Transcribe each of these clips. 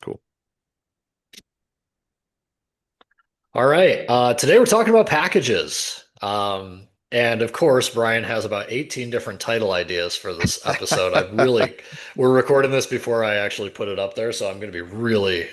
Cool. All right. Today we're talking about packages. And of course, Brian has about 18 different title ideas for this episode. We're recording this before I actually put it up there, so I'm going to be really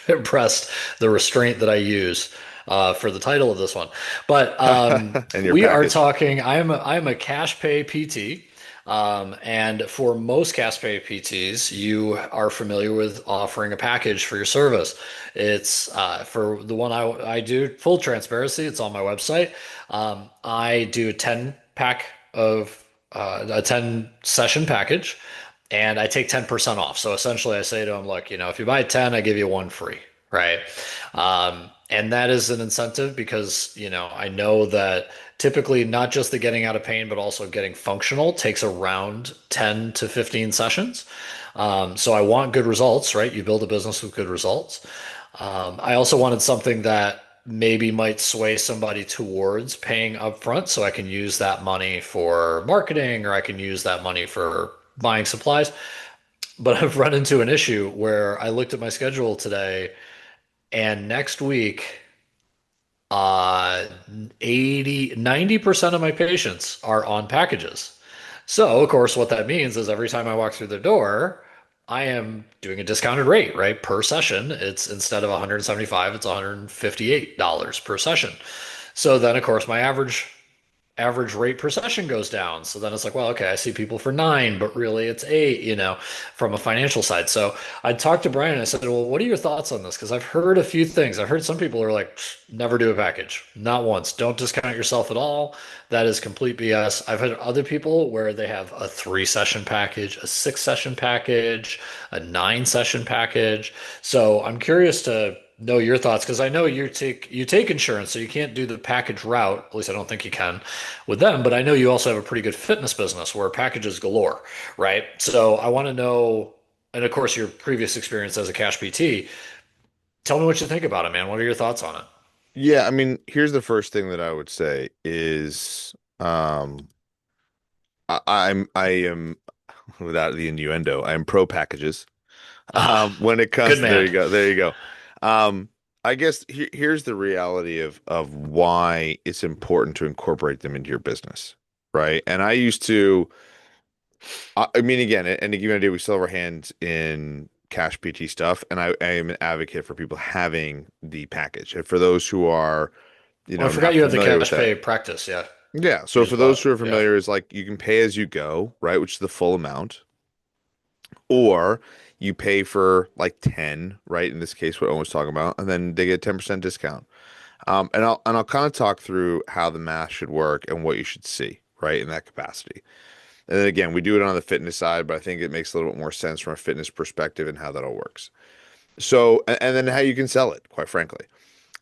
impressed the restraint that I use for the title of this one. But And your we are package. talking, I'm a cash pay PT. And for most cash pay PTs, you are familiar with offering a package for your service. It's for the one I do, full transparency, it's on my website. I do a 10 pack of a 10 session package and I take 10% off. So essentially, I say to them, look, if you buy 10, I give you one free, right? And that is an incentive because, I know that typically not just the getting out of pain, but also getting functional takes around 10 to 15 sessions. So I want good results, right? You build a business with good results. I also wanted something that maybe might sway somebody towards paying upfront so I can use that money for marketing or I can use that money for buying supplies. But I've run into an issue where I looked at my schedule today and next week, uh, 90% of my patients are on packages. So, of course, what that means is every time I walk through the door, I am doing a discounted rate, right? Per session. It's instead of 175, it's $158 per session. So then, of course, my average rate per session goes down. So then it's like, well, okay, I see people for 9, but really it's 8, from a financial side. So I talked to Brian and I said, well, what are your thoughts on this? Because I've heard a few things. I've heard some people are like, never do a package, not once. Don't discount yourself at all. That is complete BS. I've had other people where they have a 3 session package, a 6 session package, a 9 session package. So I'm curious to know your thoughts because I know you take insurance, so you can't do the package route. At least I don't think you can with them. But I know you also have a pretty good fitness business where packages galore, right? So I want to know, and of course your previous experience as a cash PT. Tell me what you think about it, man. What are your thoughts on it? Yeah, I mean, here's the first thing that I would say is I am without the innuendo, I am pro packages. Ah, When it comes good to there man. you go, there you go. I guess here's the reality of why it's important to incorporate them into your business, right? And I used to I mean, again, and to give you an idea, we still have our hands in cash PT stuff, and I am an advocate for people having the package. And for those who are, Well, I not forgot you have the familiar with cash that, pay practice. Yeah, yeah. you So for just those bought. who are Yeah. familiar, is like you can pay as you go, right, which is the full amount, or you pay for like 10, right? In this case, what Owen was talking about, and then they get a 10% discount. And I'll kind of talk through how the math should work and what you should see, right, in that capacity. And then again, we do it on the fitness side, but I think it makes a little bit more sense from a fitness perspective and how that all works. So, and then how you can sell it, quite frankly.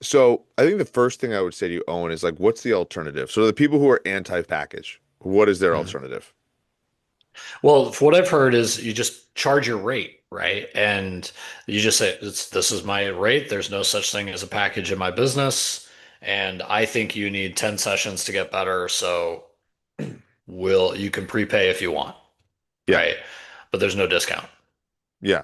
So, I think the first thing I would say to you, Owen, is like, what's the alternative? So, the people who are anti-package, what is their Mhm. alternative? Well, what I've heard is you just charge your rate, right? And you just say, this is my rate. There's no such thing as a package in my business. And I think you need 10 sessions to get better. So you can prepay if you want, Yeah, right? But there's no discount. yeah.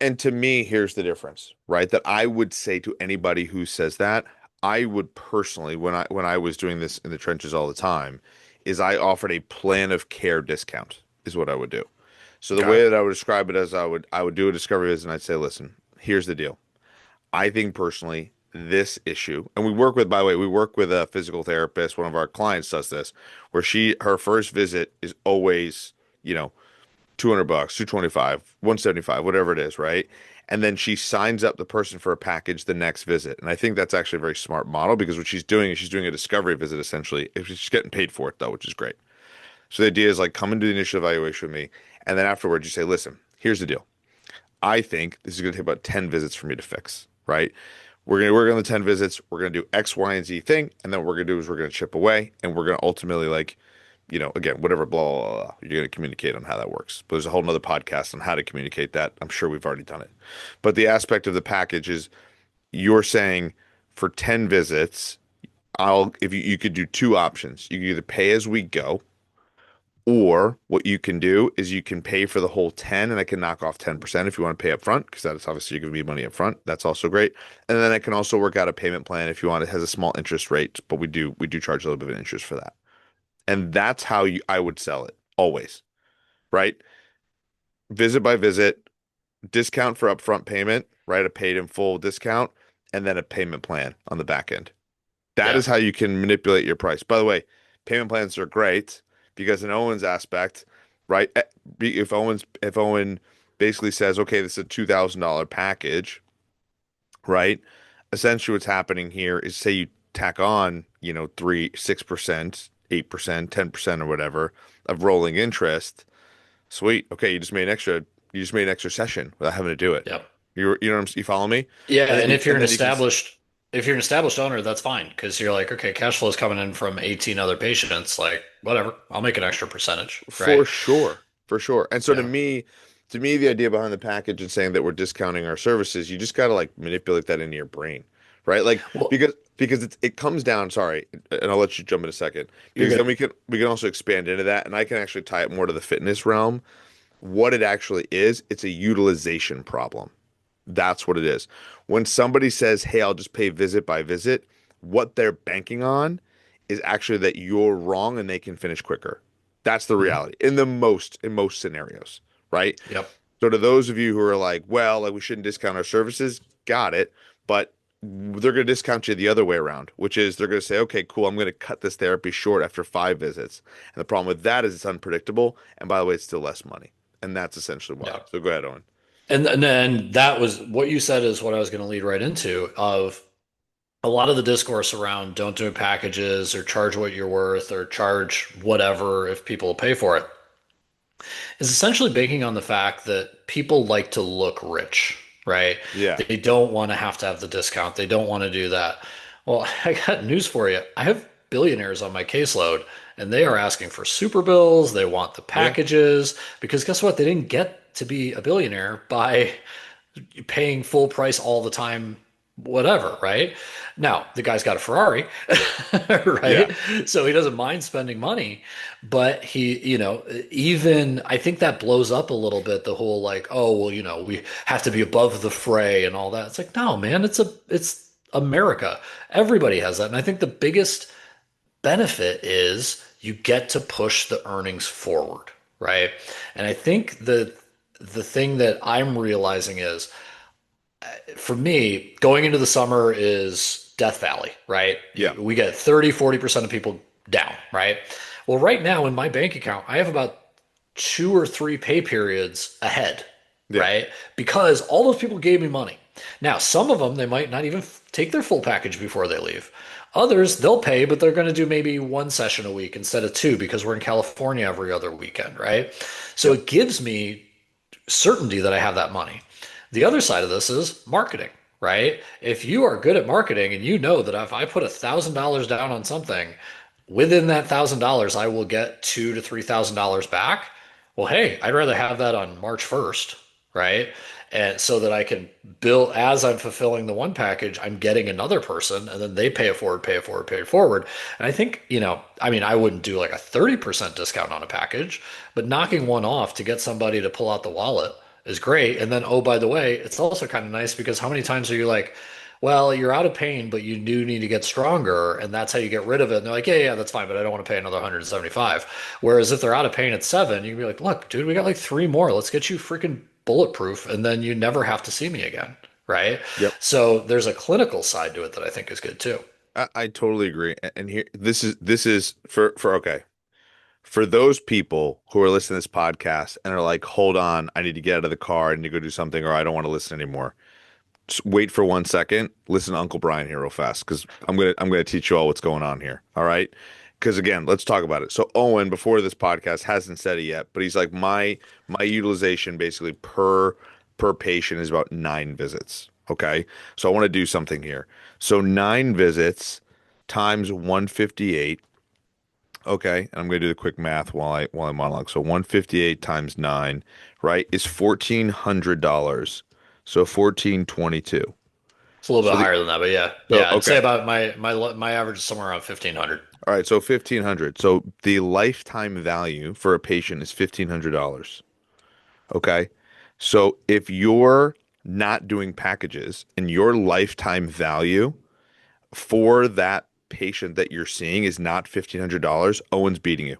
And to me, here's the difference, right? That I would say to anybody who says that, I would personally, when I was doing this in the trenches all the time, is I offered a plan of care discount, is what I would do. So the Okay. way that I would describe it as I would do a discovery visit and I'd say, listen, here's the deal. I think personally this issue, and we work with, by the way, we work with a physical therapist. One of our clients does this, where her first visit is always, you know, 200 bucks, 225, 175, whatever it is, right? And then she signs up the person for a package the next visit. And I think that's actually a very smart model because what she's doing is she's doing a discovery visit essentially. If she's getting paid for it though, which is great. So the idea is like come and do the initial evaluation with me. And then afterwards you say, listen, here's the deal. I think this is going to take about 10 visits for me to fix, right? We're going to work on the 10 visits. We're going to do X, Y, and Z thing. And then what we're going to do is we're going to chip away and we're going to ultimately, like, again, whatever, blah, blah, blah, you're going to communicate on how that works. But there's a whole nother podcast on how to communicate that. I'm sure we've already done it. But the aspect of the package is you're saying for 10 visits, if you could do two options. You can either pay as we go Or what you can do is you can pay for the whole 10 and I can knock off 10% if you want to pay up front, because that's obviously you're giving me money up front. That's also great. And then I can also work out a payment plan if you want. It has a small interest rate, but we do charge a little bit of interest for that. And that's how I would sell it always, right? Visit by visit, discount for upfront payment, right? A paid in full discount, and then a payment plan on the back end. That Yeah. is how you can manipulate your price. By the way, payment plans are great because in Owen's aspect, right? If Owen basically says, okay, this is a $2,000 package, right? Essentially what's happening here is say you tack on, 6%, 8%, 10% or whatever of rolling interest. Sweet. Okay, you just made an extra session without having to do it. Yep. You follow me? Yeah, And then and you and then you can if you're an established owner, that's fine because you're like, okay, cash flow is coming in from 18 other patients, like whatever, I'll make an extra percentage, For right? sure, for sure. And so Yeah. to me, the idea behind the package and saying that we're discounting our services, you just got to like manipulate that into your brain, right? Like Well, because it comes down. Sorry, and I'll let you jump in a second you're because then good. we can also expand into that, and I can actually tie it more to the fitness realm. What it actually is, it's a utilization problem. That's what it is. When somebody says, "Hey, I'll just pay visit by visit," what they're banking on is actually that you're wrong and they can finish quicker. That's the Mhm. reality in most scenarios, right? Yep. So to those of you who are like, "Well, like we shouldn't discount our services," got it, but they're going to discount you the other way around, which is they're going to say, "Okay, cool, I'm going to cut this therapy short after 5 visits." And the problem with that is it's unpredictable, and by the way, it's still less money. And that's essentially why. Yeah. So go ahead, Owen. And then that was what you said is what I was going to lead right into of a lot of the discourse around don't do packages or charge what you're worth or charge whatever if people will pay for it is essentially banking on the fact that people like to look rich, right? Yeah. They don't want to have the discount. They don't want to do that. Well, I got news for you. I have billionaires on my caseload, and they are asking for super bills. They want the Yeah. packages because guess what? They didn't get to be a billionaire by paying full price all the time, whatever, right? Now, the guy's got a Ferrari, Yeah. right? So he doesn't mind spending money, but even I think that blows up a little bit the whole like, oh, well, we have to be above the fray and all that. It's like, no, man, it's America. Everybody has that. And I think the biggest benefit is you get to push the earnings forward, right? And I think the thing that I'm realizing is for me, going into the summer is Death Valley, right? Yeah. We get 30-40% of people down, right? Well, right now in my bank account, I have about 2 or 3 pay periods ahead, Yeah. right? Because all those people gave me money. Now, some of them, they might not even take their full package before they leave. Others, they'll pay, but they're going to do maybe one session a week instead of two because we're in California every other weekend, right? So Yep. it gives me certainty that I have that money. The other side of this is marketing, right? If you are good at marketing and you know that if I put $1,000 down on something, within that $1,000, I will get $2,000 to $3,000 back. Well, hey, I'd rather have that on March 1st, right? And so that I can bill as I'm fulfilling the one package, I'm getting another person, and then they pay it forward, pay it forward, pay it forward. And I think, I mean, I wouldn't do like a 30% discount on a package, but knocking one off to get somebody to pull out the wallet is great. And then, oh, by the way, it's also kind of nice because how many times are you like, well, you're out of pain, but you do need to get stronger, and that's how you get rid of it. And they're like, yeah, yeah, that's fine, but I don't want to pay another 175. Whereas if they're out of pain at 7, you can be like, look, dude, we got like 3 more. Let's get you freaking bulletproof, and then you never have to see me again, right? Yep. So there's a clinical side to it that I think is good too. I totally agree. And here, this is for okay. For those people who are listening to this podcast and are like, hold on, I need to get out of the car and to go do something, or I don't want to listen anymore. Just wait for 1 second. Listen to Uncle Brian here real fast, because I'm gonna teach you all what's going on here. All right. Because again, let's talk about it. So Owen, before this podcast, hasn't said it yet, but he's like, my utilization basically per patient is about 9 visits. Okay. So I want to do something here. So 9 visits times 158. Okay, and I'm going to do the quick math while I monologue. So 158 times 9, right, is $1,400. So 1422. It's a little So bit the higher than that, but yeah, so yeah. I'd say okay. about my average is somewhere around 1,500. All right, so 1500. So the lifetime value for a patient is $1,500. Okay. So if you're not doing packages and your lifetime value for that patient that you're seeing is not $1,500, Owen's beating you.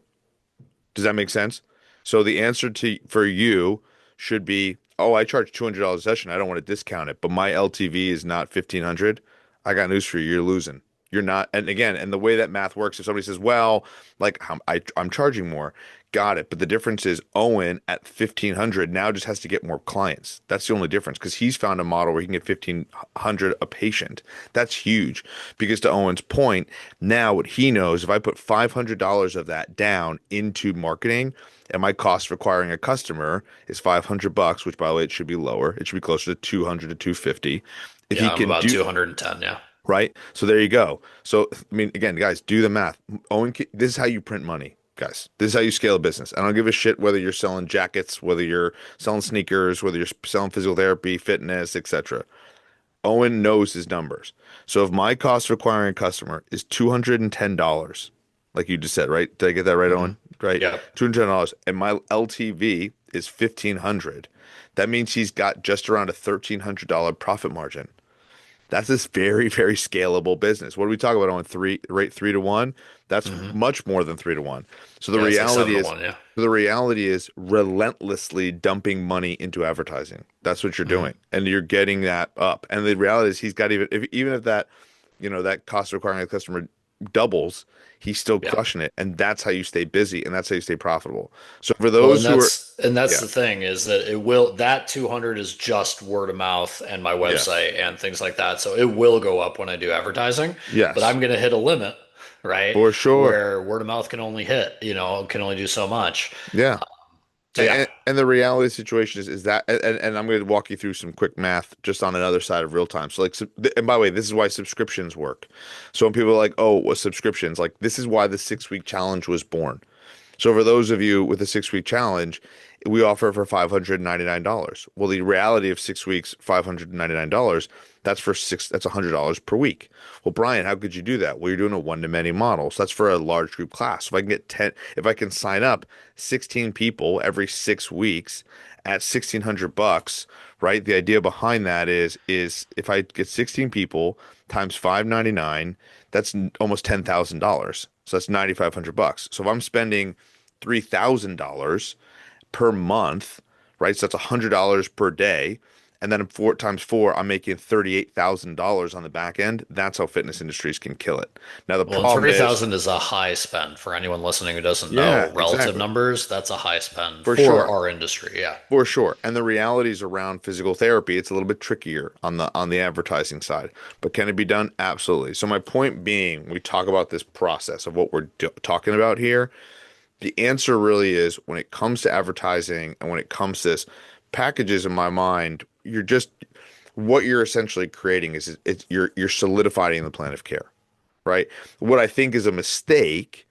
Does that make sense? So the answer to for you should be, oh, I charge $200 a session. I don't want to discount it, but my LTV is not 1,500. I got news for you. You're losing. You're not. And again, and the way that math works, if somebody says, well, like I'm charging more, got it. But the difference is Owen at 1,500 now just has to get more clients. That's the only difference because he's found a model where he can get 1,500 a patient. That's huge because to Owen's point, now what he knows, if I put $500 of that down into marketing and my cost for acquiring a customer is $500, which by the way, it should be lower. It should be closer to 200 to 250. If he Yeah, I'm can about do 210. Yeah. right? So there you go. So I mean, again, guys, do the math. This is how you print money, guys. This is how you scale a business. I don't give a shit whether you're selling jackets, whether you're selling sneakers, whether you're selling physical therapy, fitness, etc. Owen knows his numbers. So if my cost for acquiring a customer is $210, like you just said, right? Did I get that right, Hmm. Owen? Right? Yep. $210, and my LTV is 1,500. That means he's got just around a $1,300 profit margin. That's this very, very scalable business. What do we talk about on three rate 3 to 1? That's Hmm. much more than 3 to 1. So the Yeah, it's like seven reality to is, one. Yeah. relentlessly dumping money into advertising. That's what you're Hmm. doing, and you're getting that up. And the reality is, he's got even if that, that cost of acquiring a customer doubles, he's still Yeah. crushing it, and that's how you stay busy, and that's how you stay profitable. So for Well, those who are, and that's yeah, the thing is that it will that 200 is just word of mouth and my yes, website and things like that. So it will go up when I do advertising, but yes, I'm going to hit a limit, right? for sure, Where word of mouth can only hit, can only do so much. yeah. So yeah. And the reality of the situation is that, and I'm going to walk you through some quick math just on another side of real time. So like, and by the way, this is why subscriptions work. So when people are like, oh, what subscriptions? Like this is why the 6 week challenge was born. So for those of you with a 6 week challenge, we offer it for $599. Well, the reality of 6 weeks, $599, that's $100 per week. Well, Brian, how could you do that? Well, you're doing a one-to-many model. So that's for a large group class. So if I can sign up 16 people every 6 weeks at $1,600, right? The idea behind that is if I get 16 people times 599, that's almost $10,000. So that's $9,500. So if I'm spending $3,000 per month, right? So that's $100 per day. And then 4 times 4, I'm making $38,000 on the back end. That's how fitness industries can kill it. Now, the Well, and problem is, 3,000 is a high spend for anyone listening who doesn't yeah, know relative exactly. numbers. That's a high spend For for sure. our industry. Yeah. For sure. And the realities around physical therapy, it's a little bit trickier on the advertising side. But can it be done? Absolutely. So my point being, we talk about this process of what we're talking about here. The answer really is when it comes to advertising and when it comes to this packages in my mind, what you're essentially creating is you're solidifying the plan of care, right? What I think is a mistake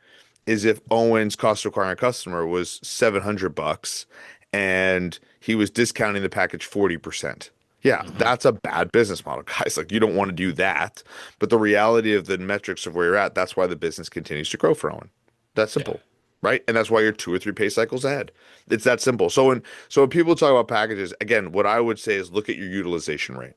is if Owen's cost of acquiring a customer was $700 and he was discounting the package 40%. Yeah, Hmm. that's a bad business model, guys. Like you don't want to do that. But the reality of the metrics of where you're at, that's why the business continues to grow for Owen. That's Yeah. simple, right? And that's why you're 2 or 3 pay cycles ahead. It's that simple. So when people talk about packages, again, what I would say is look at your utilization rate.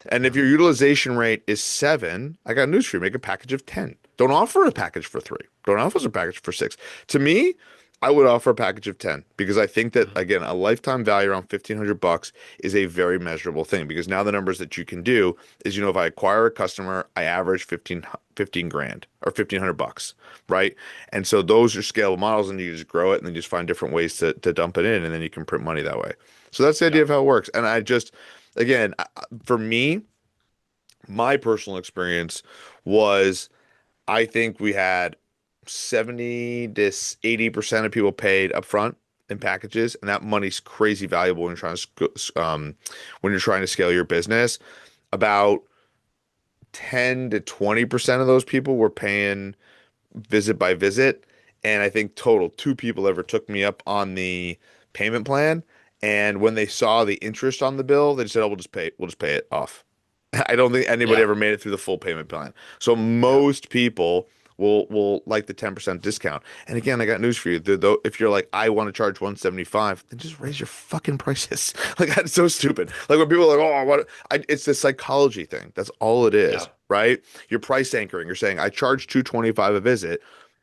And if Hmm. your utilization rate is 7, I got news for you. Make a package of 10. Don't offer a package for 3. Don't offer a package for 6. To me, I would offer a package of 10 because I think that Hmm. again, a lifetime value around $1,500 is a very measurable thing because now the numbers that you can do is, if I acquire a customer, I average 15 grand or $1,500, right? And so those are scalable models and you just grow it and then just find different ways to dump it in and then you can print money that way. So that's the Yeah. idea of how it works. And again, for me, my personal experience was I think we had 70 to 80% of people paid upfront in packages, and that money's crazy valuable when you're trying to scale your business. About 10 to 20% of those people were paying visit by visit, and I think total 2 people ever took me up on the payment plan. And when they saw the interest on the bill, they said, "Oh, we'll just pay it off." I don't think anybody Yeah. ever made it through the full payment plan. So Yeah. most people will like the 10% discount. And again, I got news for you. Though, if you're like, I want to charge 175, then just raise your fucking prices. Like that's so stupid. Like when people are like, oh, what? It's the psychology thing. That's all it Yeah. is, right? You're price anchoring. You're saying I charge 225 a visit,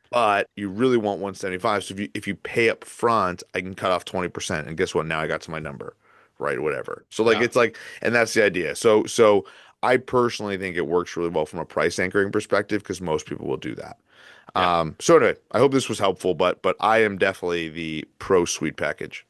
but you really want 175. So if you pay up front, I can cut off 20%. And guess what? Now I got to my number, right? Whatever. So like Yeah. it's like, and that's the idea. So I personally think it works really well from a price anchoring perspective because most people will do that. Yeah. So anyway, I hope this was helpful, but I am definitely the pro suite package.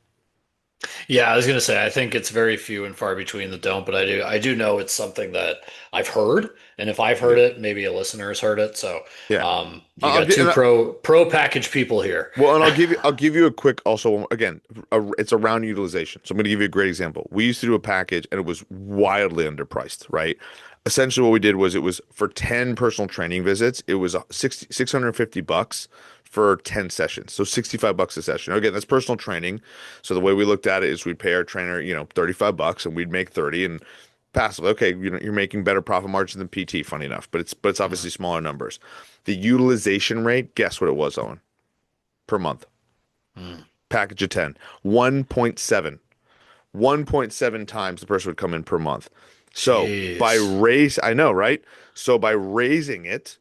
Yeah, I was gonna say I think it's very few and far between that don't, but I do know it's something that I've heard, and if I've heard Yeah. it, maybe a listener has heard it. So Yeah. you I'll got get two and pro package people here. well, and I'll give you a quick also again, it's around utilization. So I'm going to give you a great example. We used to do a package and it was wildly underpriced, right? Essentially what we did was it was for 10 personal training visits, it was 650 bucks for 10 sessions. So 65 bucks a session. Again, that's personal training. So the way we looked at it is we'd pay our trainer, 35 bucks and we'd make 30 and passively, okay, you're making better profit margins than PT, funny enough, but it's Mhm. obviously smaller numbers. The utilization rate, guess what it was, Owen? Per month. Mm. Package of 10. 1.7. 1.7 times the person would come in per month. So Jeez. I know, right? So by raising it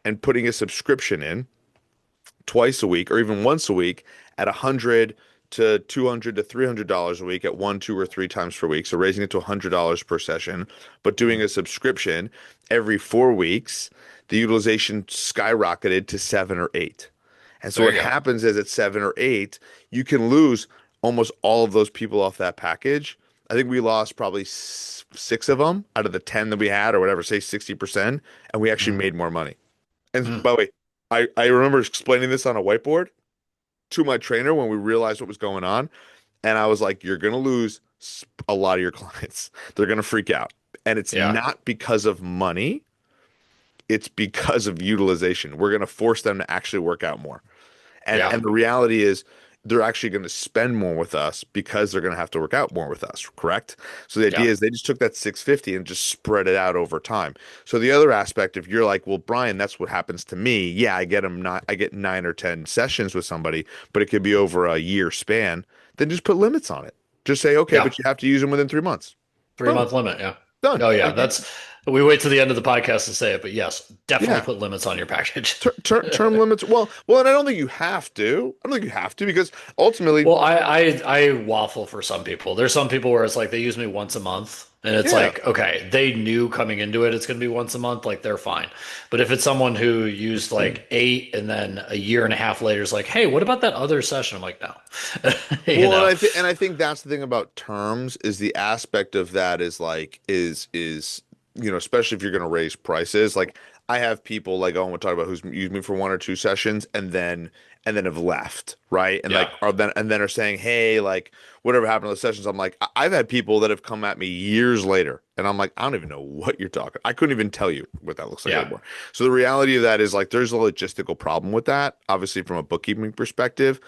and putting a subscription in twice a week or even once a week at 100 to 200 to $300 a week at one, two, or three times per week. So raising it to $100 per session, but doing Mm. a subscription every 4 weeks, the utilization skyrocketed to 7 or 8. And so There what you go. happens is at 7 or 8, you can lose almost all of those people off that package. I think we lost probably six of them out of the 10 that we had, or whatever, say 60%, and we actually Mm. made more money. And Mm. by the way, I remember explaining this on a whiteboard to my trainer when we realized what was going on. And I was like, you're going to lose a lot of your clients. They're going to freak out. And it's Yeah. not because of money, it's because of utilization. We're going to force them to actually work out more. And Yeah. and the reality is they're actually going to spend more with us because they're going to have to work out more with us, correct? So the Yeah. idea is they just took that 650 and just spread it out over time. So the other aspect, if you're like, well, Brian, that's what happens to me. Yeah, I get 9 or 10 sessions with somebody, but it could be over a year span. Then just put limits on it. Just say, okay, Yeah. but you have to use them within 3 months. Three Boom, month limit. Yeah. done. Oh yeah. Like, That's we wait to the end of the podcast to say it, but yes, definitely yeah. put limits on your package. Term limits. Well, and I don't think you have to. I don't think you have to because ultimately, Well, I waffle for some people. There's some people where it's like they use me once a month, and it's yeah. like, okay, they knew coming into it it's going to be once a month, like they're fine. But if it's someone who used like eight and then a year and a half later is like, hey, what about that other session? I'm like, no, you Well, and know, I think that's the thing about terms is the aspect of that is like is especially if you're going to raise prices. Like I have people like Owen would talk about who's used me for 1 or 2 sessions and then have left, right? And yeah, like and then are saying, hey, like whatever happened to the sessions. I'm like, I've had people that have come at me years later, and I'm like, I don't even know what you're talking. I couldn't even tell you what that looks like yeah, anymore. So the reality of that is like there's a logistical problem with that, obviously from a bookkeeping perspective.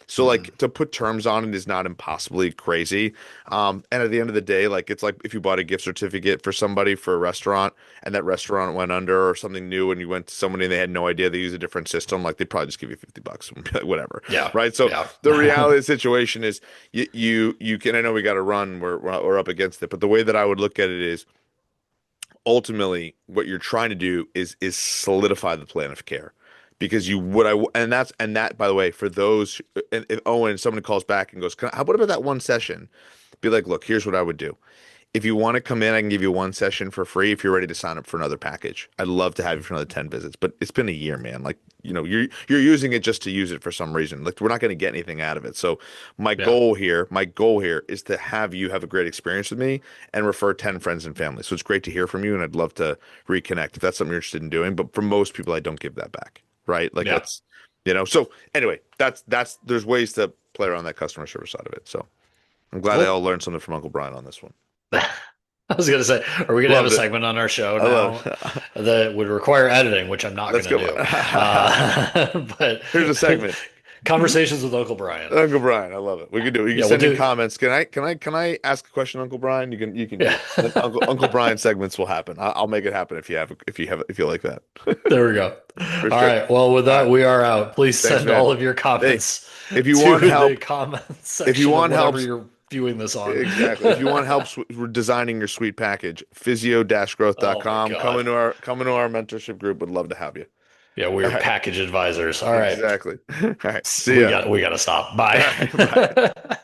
So mm, like to put terms on it is not impossibly crazy. And at the end of the day, like it's like if you bought a gift certificate for somebody for a restaurant and that restaurant went under or something new and you went to somebody and they had no idea they use a different system, like they'd probably just give you 50 bucks and be like, whatever. yeah, Right. So yeah, the reality of the situation is you can, I know we got to run, we're up against it, but the way that I would look at it is ultimately what you're trying to do is solidify the plan of care because you would I and that by the way for those and if Owen someone calls back and goes what about that one session, be like, look, here's what I would do. If you want to come in, I can give you one session for free if you're ready to sign up for another package. I'd love to have you for another 10 visits, but it's been a year, man. Like, you're using it just to use it for some reason. Like, we're not going to get anything out of it. So yeah, my goal here is to have you have a great experience with me and refer 10 friends and family. So it's great to hear from you, and I'd love to reconnect if that's something you're interested in doing. But for most people, I don't give that back, right? Like yeah. so anyway, that's there's ways to play around that customer service side of it. So I'm glad I all Cool. learned something from Uncle Brian on this one. I was gonna say, are we gonna have a Loved it. segment on our show I love now it. that would require editing, which I'm not Let's gonna go. do? But Here's a segment. Conversations with Uncle Brian. Uncle Brian, I love it. We can do it. You can Yeah, we'll send in do. comments. Can I ask a question, Uncle Brian? You can do Yeah. it. And then Uncle Brian segments will happen. I'll make it happen if you like that. There we go. For All sure. right. Well, with All that, right. we are out. Please Thanks, send man. all of your Hey, comments if you to want the help, comment if you section of want help, whatever you're viewing this on. exactly. If you want help designing your suite package, Oh my physio-growth.com. God. Come into our mentorship group. Would love to have you. Yeah, All we're right. package advisors. All right. Exactly. All right. See We ya. got we got to stop. All Bye. right. Bye.